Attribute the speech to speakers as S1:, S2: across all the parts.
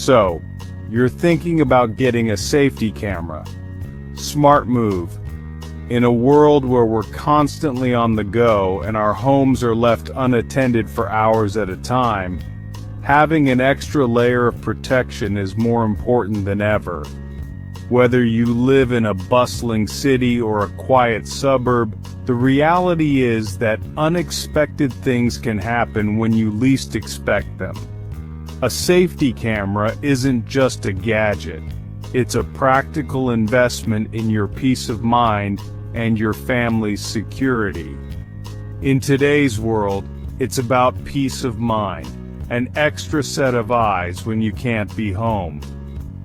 S1: So, you're thinking about getting a safety camera. Smart move. In a world where we're constantly on the go and our homes are left unattended for hours at a time, having an extra layer of protection is more important than ever. Whether you live in a bustling city or a quiet suburb, the reality is that unexpected things can happen when you least expect them. A safety camera isn't just a gadget. It's a practical investment in your peace of mind and your family's security. In today's world, it's about peace of mind, an extra set of eyes when you can't be home.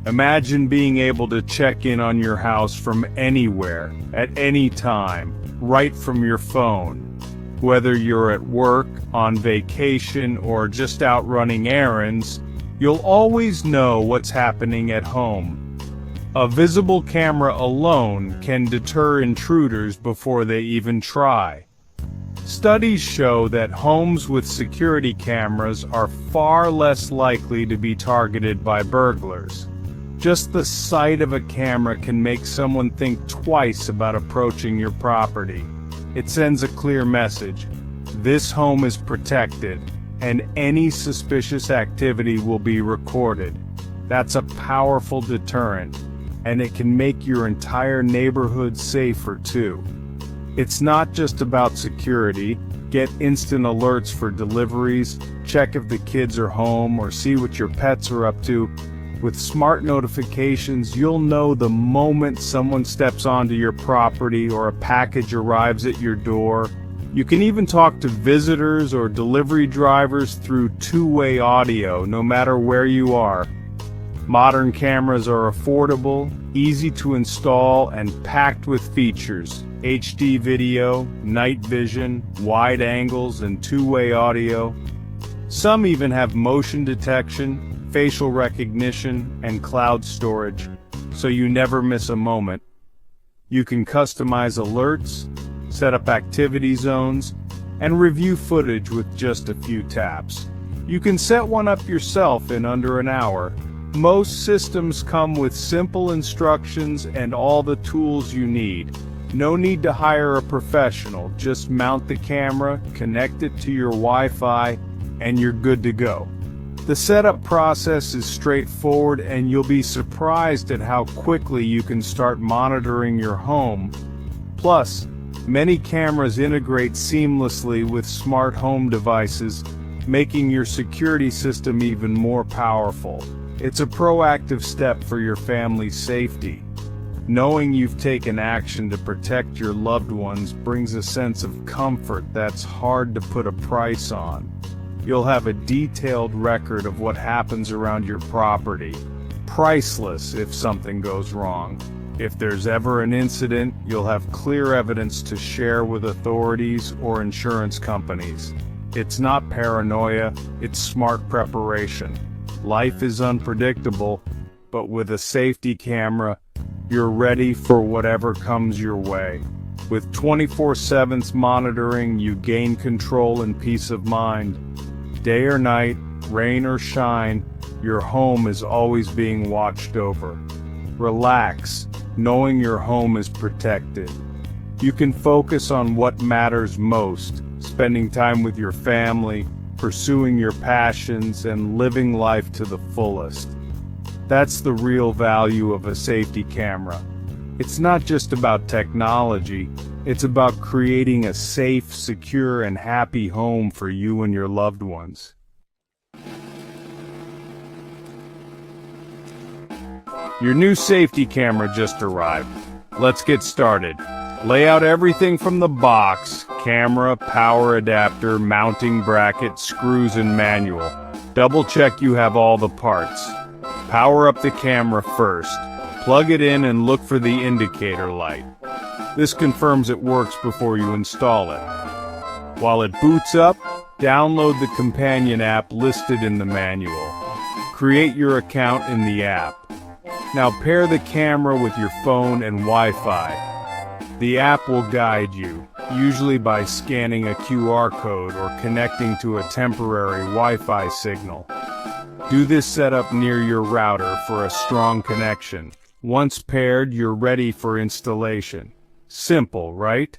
S1: Imagine being able to check in on your house from anywhere, at any time, right from your phone. Whether you're at work, on vacation, or just out running errands, you'll always know what's happening at home. A visible camera alone can deter intruders before they even try. Studies show that homes with security cameras are far less likely to be targeted by burglars. Just the sight of a camera can make someone think twice about approaching your property. It sends a clear message. This home is protected, and any suspicious activity will be recorded. That's a powerful deterrent, and it can make your entire neighborhood safer too. It's not just about security. Get instant alerts for deliveries, check if the kids are home, or see what your pets are up to. With smart notifications, you'll know the moment someone steps onto your property or a package arrives at your door. You can even talk to visitors or delivery drivers through two-way audio, no matter where you are. Modern cameras are affordable, easy to install, and packed with features: HD video, night vision, wide angles, and two-way audio. Some even have motion detection, facial recognition, and cloud storage, so you never miss a moment. You can customize alerts, set up activity zones, and review footage with just a few taps. You can set one up yourself in under an hour. Most systems come with simple instructions and all the tools you need. No need to hire a professional, just mount the camera, connect it to your Wi-Fi, and you're good to go. The setup process is straightforward, and you'll be surprised at how quickly you can start monitoring your home. Plus, many cameras integrate seamlessly with smart home devices, making your security system even more powerful. It's a proactive step for your family's safety. Knowing you've taken action to protect your loved ones brings a sense of comfort that's hard to put a price on. You'll have a detailed record of what happens around your property. Priceless if something goes wrong. If there's ever an incident, you'll have clear evidence to share with authorities or insurance companies. It's not paranoia, it's smart preparation. Life is unpredictable, but with a safety camera, you're ready for whatever comes your way. With 24/7 monitoring, you gain control and peace of mind. Day or night, rain or shine, your home is always being watched over. Relax, knowing your home is protected. You can focus on what matters most, spending time with your family, pursuing your passions, and living life to the fullest. That's the real value of a safety camera. It's not just about technology, it's about creating a safe, secure, and happy home for you and your loved ones. Your new safety camera just arrived. Let's get started. Lay out everything from the box: camera, power adapter, mounting bracket, screws, and manual. Double check you have all the parts. Power up the camera first. Plug it in and look for the indicator light. This confirms it works before you install it. While it boots up, download the companion app listed in the manual. Create your account in the app. Now pair the camera with your phone and Wi-Fi. The app will guide you, usually by scanning a QR code or connecting to a temporary Wi-Fi signal. Do this setup near your router for a strong connection. Once paired, you're ready for installation. Simple, right?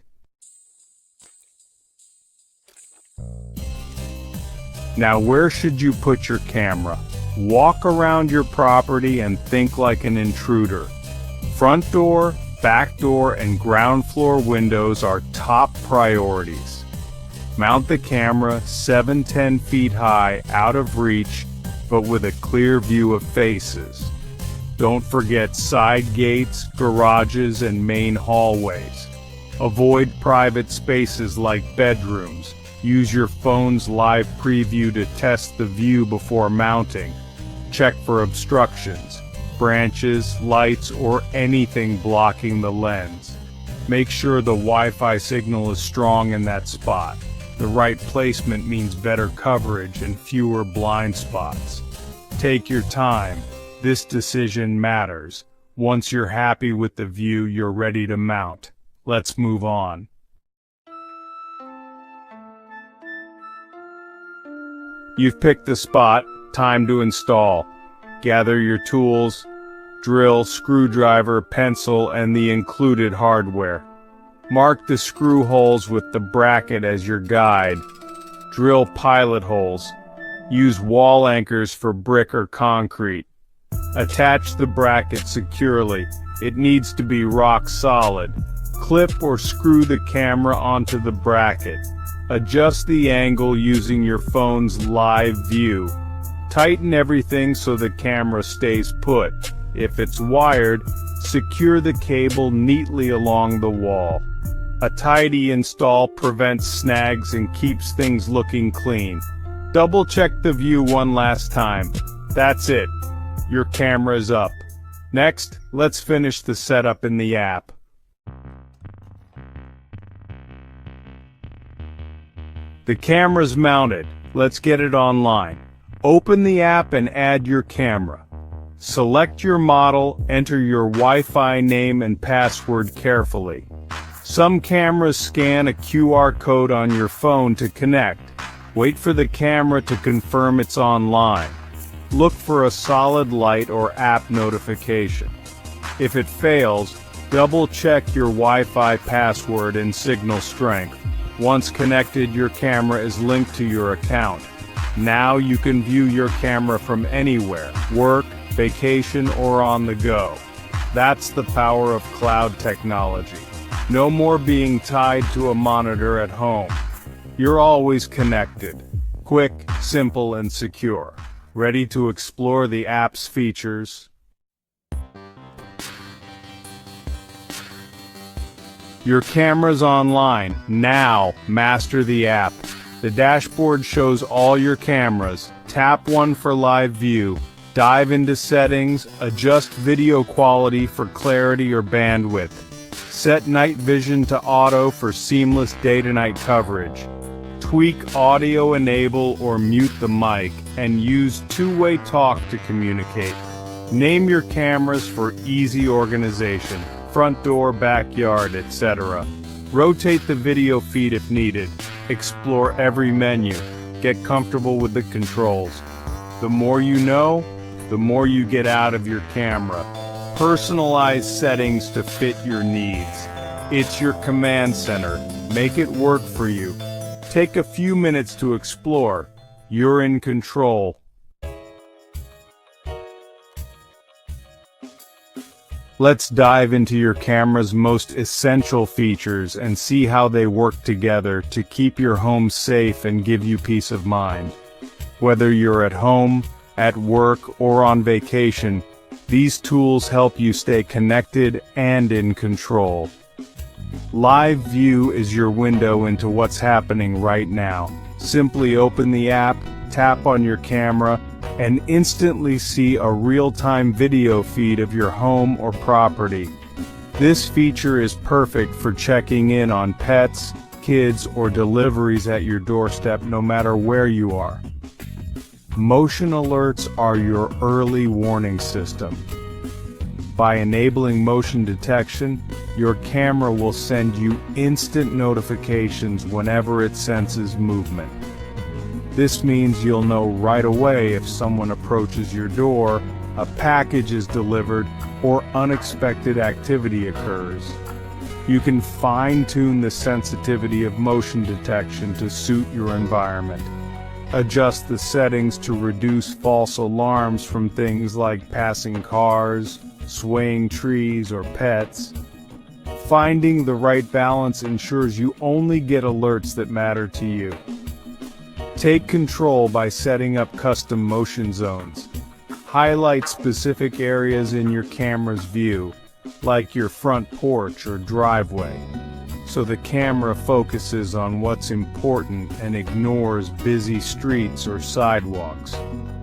S1: Now where should you put your camera? Walk around your property and think like an intruder. Front door, back door, and ground floor windows are top priorities. Mount the camera 7-10 feet high, out of reach, but with a clear view of faces. Don't forget side gates, garages, and main hallways. Avoid private spaces like bedrooms. Use your phone's live preview to test the view before mounting. Check for obstructions, branches, lights, or anything blocking the lens. Make sure the Wi-Fi signal is strong in that spot. The right placement means better coverage and fewer blind spots. Take your time. This decision matters. Once you're happy with the view, you're ready to mount. Let's move on. You've picked the spot, time to install. Gather your tools, drill, screwdriver, pencil, and the included hardware. Mark the screw holes with the bracket as your guide. Drill pilot holes. Use wall anchors for brick or concrete. Attach the bracket securely. It needs to be rock solid. Clip or screw the camera onto the bracket. Adjust the angle using your phone's live view. Tighten everything so the camera stays put. If it's wired, secure the cable neatly along the wall. A tidy install prevents snags and keeps things looking clean. Double check the view one last time. That's it. Your camera's up. Next, let's finish the setup in the app. The camera's mounted. Let's get it online. Open the app and add your camera. Select your model, enter your Wi-Fi name and password carefully. Some cameras scan a QR code on your phone to connect. Wait for the camera to confirm it's online. Look for a solid light or app notification. If it fails, double-check your Wi-Fi password and signal strength. Once connected, your camera is linked to your account. Now you can view your camera from anywhere, work, vacation, or on the go. That's the power of cloud technology. No more being tied to a monitor at home. You're always connected. Quick, simple, and secure. Ready to explore the app's features? Your camera's online. Now, master the app. The dashboard shows all your cameras. Tap one for live view. Dive into settings. Adjust video quality for clarity or bandwidth. Set night vision to auto for seamless day-to-night coverage. Tweak audio, enable or mute the mic, and use two-way talk to communicate. Name your cameras for easy organization. Front door, backyard, etc. Rotate the video feed if needed. Explore every menu. Get comfortable with the controls. The more you know, the more you get out of your camera. Personalize settings to fit your needs. It's your command center. Make it work for you. Take a few minutes to explore. You're in control. Let's dive into your camera's most essential features and see how they work together to keep your home safe and give you peace of mind. Whether you're at home, at work, or on vacation, these tools help you stay connected and in control. Live View is your window into what's happening right now. Simply open the app, tap on your camera, and instantly see a real-time video feed of your home or property. This feature is perfect for checking in on pets, kids, or deliveries at your doorstep no matter where you are. Motion alerts are your early warning system. By enabling motion detection, your camera will send you instant notifications whenever it senses movement. This means you'll know right away if someone approaches your door, a package is delivered, or unexpected activity occurs. You can fine-tune the sensitivity of motion detection to suit your environment. Adjust the settings to reduce false alarms from things like passing cars, swaying trees, or pets. Finding the right balance ensures you only get alerts that matter to you. Take control by setting up custom motion zones. Highlight specific areas in your camera's view, like your front porch or driveway, so the camera focuses on what's important and ignores busy streets or sidewalks.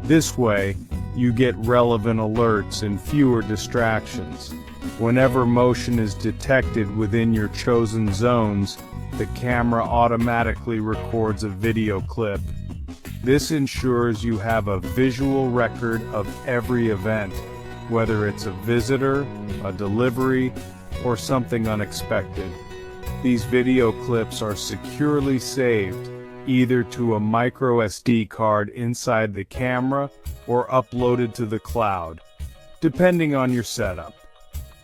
S1: This way, you get relevant alerts and fewer distractions. Whenever motion is detected within your chosen zones, the camera automatically records a video clip. This ensures you have a visual record of every event, whether it's a visitor, a delivery, or something unexpected. These video clips are securely saved, either to a micro SD card inside the camera or uploaded to the cloud, depending on your setup.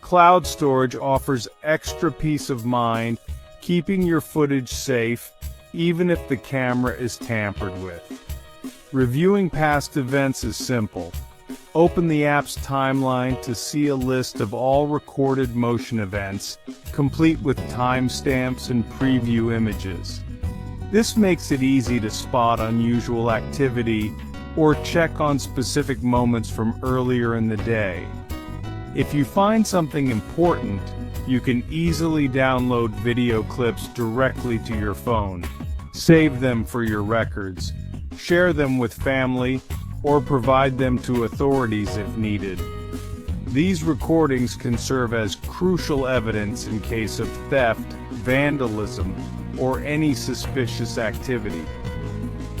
S1: Cloud storage offers extra peace of mind, keeping your footage safe, even if the camera is tampered with. Reviewing past events is simple. Open the app's timeline to see a list of all recorded motion events, complete with timestamps and preview images. This makes it easy to spot unusual activity or check on specific moments from earlier in the day. If you find something important, you can easily download video clips directly to your phone. Save them for your records, share them with family, or provide them to authorities if needed. These recordings can serve as crucial evidence in case of theft, vandalism, or any suspicious activity.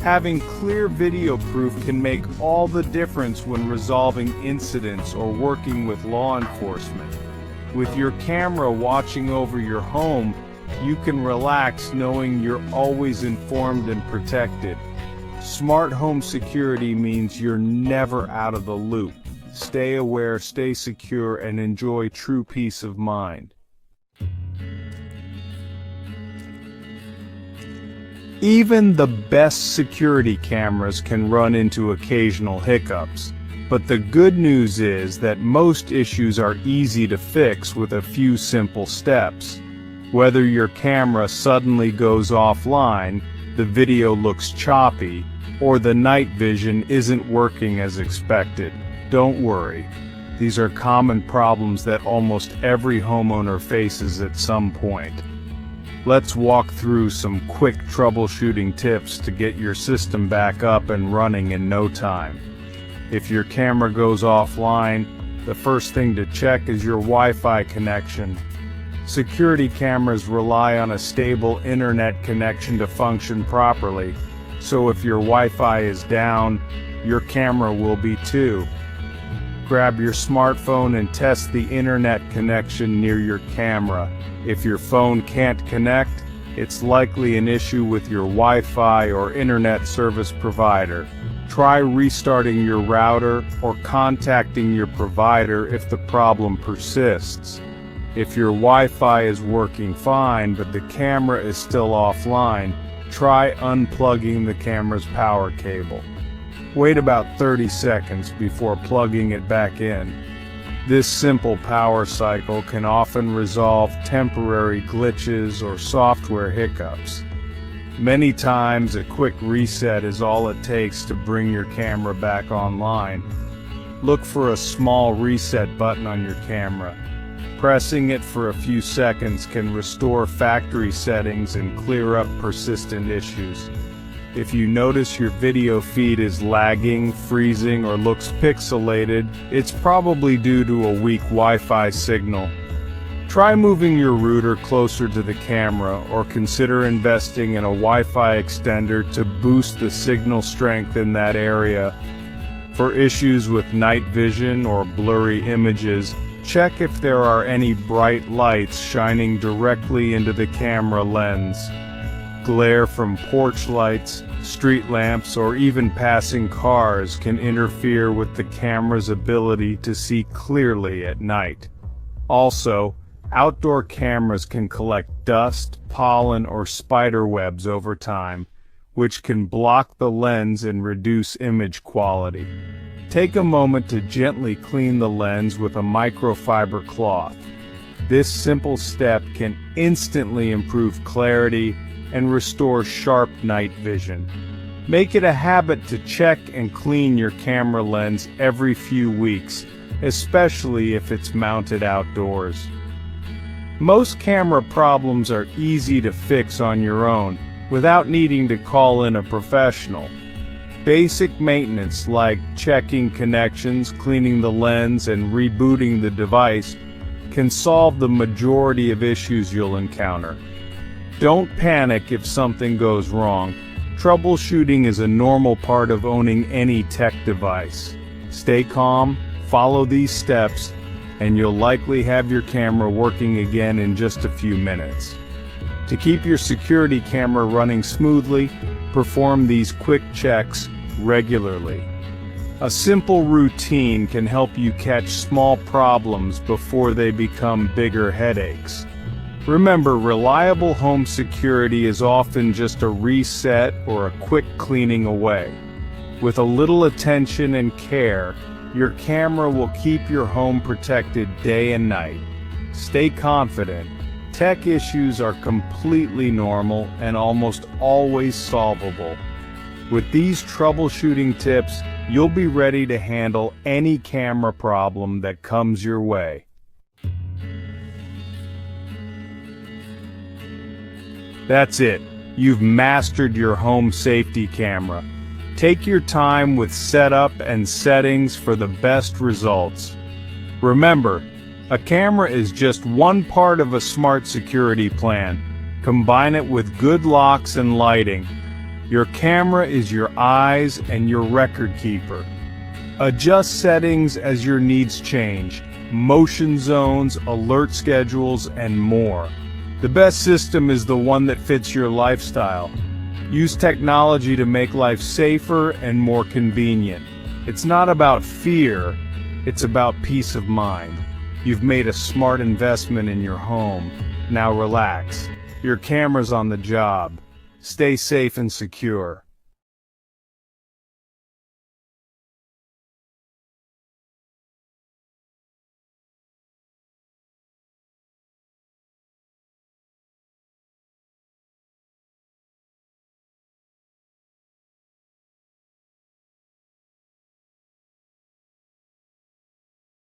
S1: Having clear video proof can make all the difference when resolving incidents or working with law enforcement. With your camera watching over your home, you can relax knowing you're always informed and protected. Smart home security means you're never out of the loop. Stay aware, stay secure, and enjoy true peace of mind. Even the best security cameras can run into occasional hiccups, but the good news is that most issues are easy to fix with a few simple steps. Whether your camera suddenly goes offline, the video looks choppy, or the night vision isn't working as expected, don't worry. These are common problems that almost every homeowner faces at some point. Let's walk through some quick troubleshooting tips to get your system back up and running in no time. If your camera goes offline, the first thing to check is your Wi-Fi connection. Security cameras rely on a stable internet connection to function properly, so if your Wi-Fi is down, your camera will be too. Grab your smartphone and test the internet connection near your camera. If your phone can't connect, it's likely an issue with your Wi-Fi or internet service provider. Try restarting your router or contacting your provider if the problem persists. If your Wi-Fi is working fine but the camera is still offline, try unplugging the camera's power cable. Wait about 30 seconds before plugging it back in. This simple power cycle can often resolve temporary glitches or software hiccups. Many times a quick reset is all it takes to bring your camera back online. Look for a small reset button on your camera. Pressing it for a few seconds can restore factory settings and clear up persistent issues. If you notice your video feed is lagging, freezing, or looks pixelated, it's probably due to a weak Wi-Fi signal. Try moving your router closer to the camera or consider investing in a Wi-Fi extender to boost the signal strength in that area. For issues with night vision or blurry images, check if there are any bright lights shining directly into the camera lens. Glare from porch lights, street lamps, or even passing cars can interfere with the camera's ability to see clearly at night. Also, outdoor cameras can collect dust, pollen, or spider webs over time, which can block the lens and reduce image quality. Take a moment to gently clean the lens with a microfiber cloth. This simple step can instantly improve clarity and restore sharp night vision. Make it a habit to check and clean your camera lens every few weeks, especially if it's mounted outdoors. Most camera problems are easy to fix on your own without needing to call in a professional. Basic maintenance like checking connections, cleaning the lens, and rebooting the device can solve the majority of issues you'll encounter. Don't panic if something goes wrong. Troubleshooting is a normal part of owning any tech device. Stay calm, follow these steps, and you'll likely have your camera working again in just a few minutes. To keep your security camera running smoothly, perform these quick checks regularly. A simple routine can help you catch small problems before they become bigger headaches. Remember, reliable home security is often just a reset or a quick cleaning away. With a little attention and care, your camera will keep your home protected day and night. Stay confident. Tech issues are completely normal and almost always solvable. With these troubleshooting tips, you'll be ready to handle any camera problem that comes your way. That's it. You've mastered your home safety camera. Take your time with setup and settings for the best results. Remember, a camera is just one part of a smart security plan. Combine it with good locks and lighting. Your camera is your eyes and your record keeper. Adjust settings as your needs change, motion zones, alert schedules, and more. The best system is the one that fits your lifestyle. Use technology to make life safer and more convenient. It's not about fear, it's about peace of mind. You've made a smart investment in your home. Now relax. Your camera's on the job. Stay safe and secure.